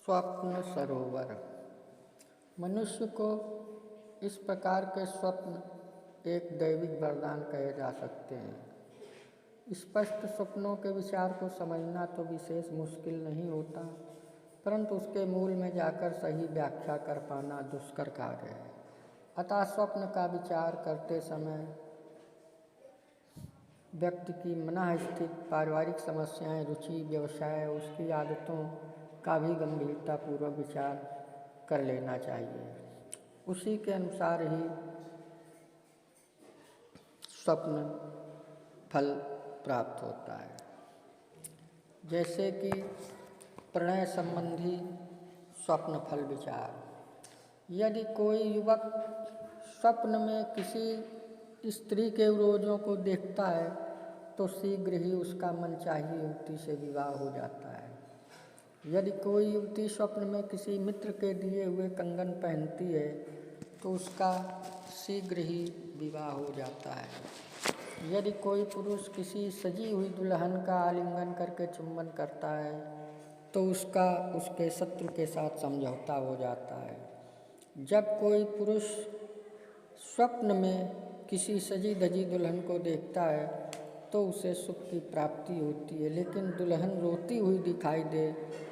स्वप्न सरोवर। मनुष्य को इस प्रकार के स्वप्न एक दैविक वरदान कहे जा सकते हैं। स्पष्ट स्वप्नों के विचार को समझना तो विशेष मुश्किल नहीं होता, परंतु उसके मूल में जाकर सही व्याख्या कर पाना दुष्कर कार्य है। अतः स्वप्न का विचार करते समय व्यक्ति की मनः स्थित पारिवारिक समस्याएं, रुचि, व्यवसाय, उसकी आदतों का भी गंभीरतापूर्वक विचार कर लेना चाहिए। उसी के अनुसार ही स्वप्न फल प्राप्त होता है। जैसे कि प्रणय संबंधी स्वप्न फल विचार। यदि कोई युवक स्वप्न में किसी स्त्री के रोजों को देखता है तो शीघ्र ही उसका मनचाही युवती से विवाह हो जाता है। यदि कोई युवती स्वप्न में किसी मित्र के दिए हुए कंगन पहनती है तो उसका शीघ्र ही विवाह हो जाता है। यदि कोई पुरुष किसी सजी हुई दुल्हन का आलिंगन करके चुंबन करता है तो उसका उसके शत्रु के साथ समझौता हो जाता है। जब कोई पुरुष स्वप्न में किसी सजी धजी दुल्हन को देखता है तो उसे सुख की प्राप्ति होती है, लेकिन दुल्हन रोती हुई दिखाई दे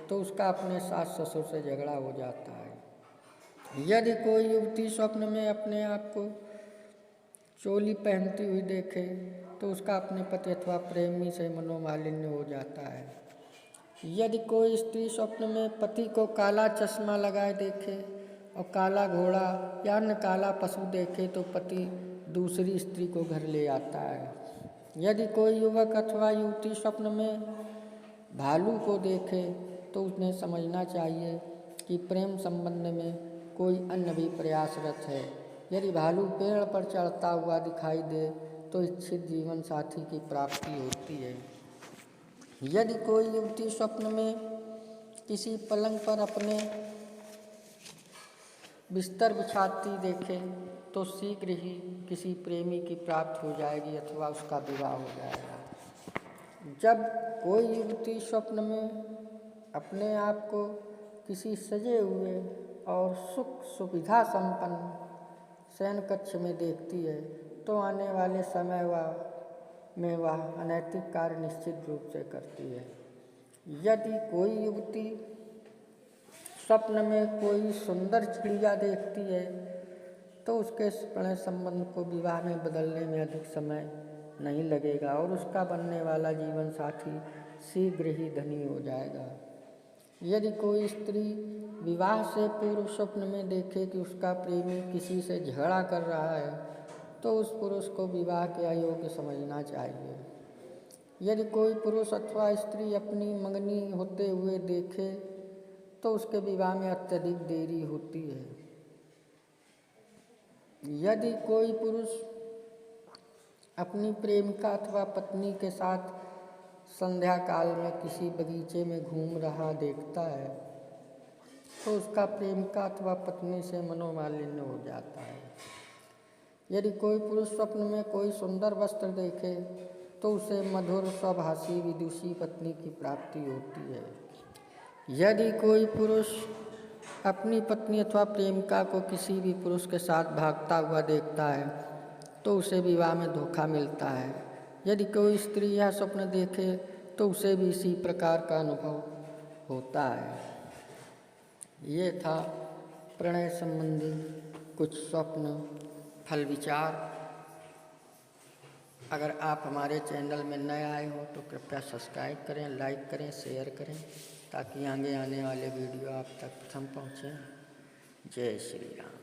तो उसका अपने सास ससुर से झगड़ा हो जाता है। यदि कोई युवती स्वप्न में अपने आप को चोली पहनती हुई देखे तो उसका अपने पति अथवा प्रेमी से मनोमालिन्य हो जाता है। यदि कोई स्त्री स्वप्न में पति को काला चश्मा लगाए देखे और काला घोड़ा या अन्य काला पशु देखे तो पति दूसरी स्त्री को घर ले आता है। यदि कोई युवक अथवा युवती स्वप्न में भालू को देखे तो उन्हें समझना चाहिए कि प्रेम संबंध में कोई अन्य भी प्रयासरत है। यदि भालू पेड़ पर चढ़ता हुआ दिखाई दे तो इच्छित जीवन साथी की प्राप्ति होती है। यदि कोई युवती स्वप्न में किसी पलंग पर अपने बिस्तर बिछाती देखे तो शीघ्र ही किसी प्रेमी की प्राप्ति हो जाएगी अथवा उसका विवाह हो जाएगा। जब कोई युवती स्वप्न में अपने आप को किसी सजे हुए और सुख सुविधा संपन्न शयन कक्ष में देखती है तो आने वाले समय में वह अनैतिक कार्य निश्चित रूप से करती है। यदि कोई युवती स्वप्न में कोई सुंदर चिड़िया देखती है तो उसके प्रणय संबंध को विवाह में बदलने में अधिक समय नहीं लगेगा और उसका बनने वाला जीवन साथी शीघ्र ही धनी हो जाएगा। यदि कोई स्त्री विवाह से पूर्व स्वप्न में देखे कि उसका प्रेमी किसी से झगड़ा कर रहा है तो उस पुरुष को विवाह के अयोग्य समझना चाहिए। यदि कोई पुरुष अथवा स्त्री अपनी मंगनी होते हुए देखे तो उसके विवाह में अत्यधिक देरी होती है। यदि कोई पुरुष अपनी प्रेमिका अथवा पत्नी के साथ संध्या काल में किसी बगीचे में घूम रहा देखता है तो उसका प्रेमिका अथवा पत्नी से मनोमालिन्य हो जाता है। यदि कोई पुरुष स्वप्न में कोई सुंदर वस्त्र देखे तो उसे मधुर स्वभाषी विदुषी पत्नी की प्राप्ति होती है। यदि कोई पुरुष अपनी पत्नी अथवा प्रेमिका को किसी भी पुरुष के साथ भागता हुआ देखता है तो उसे विवाह में धोखा मिलता है। यदि कोई स्त्री यह स्वप्न देखे तो उसे भी इसी प्रकार का अनुभव होता है। ये था प्रणय संबंधी कुछ स्वप्न फल विचार। अगर आप हमारे चैनल में नए आए हो तो कृपया सब्सक्राइब करें, लाइक करें, शेयर करें ताकि आगे आने वाले वीडियो आप तक प्रथम पहुँचें। जय श्री राम।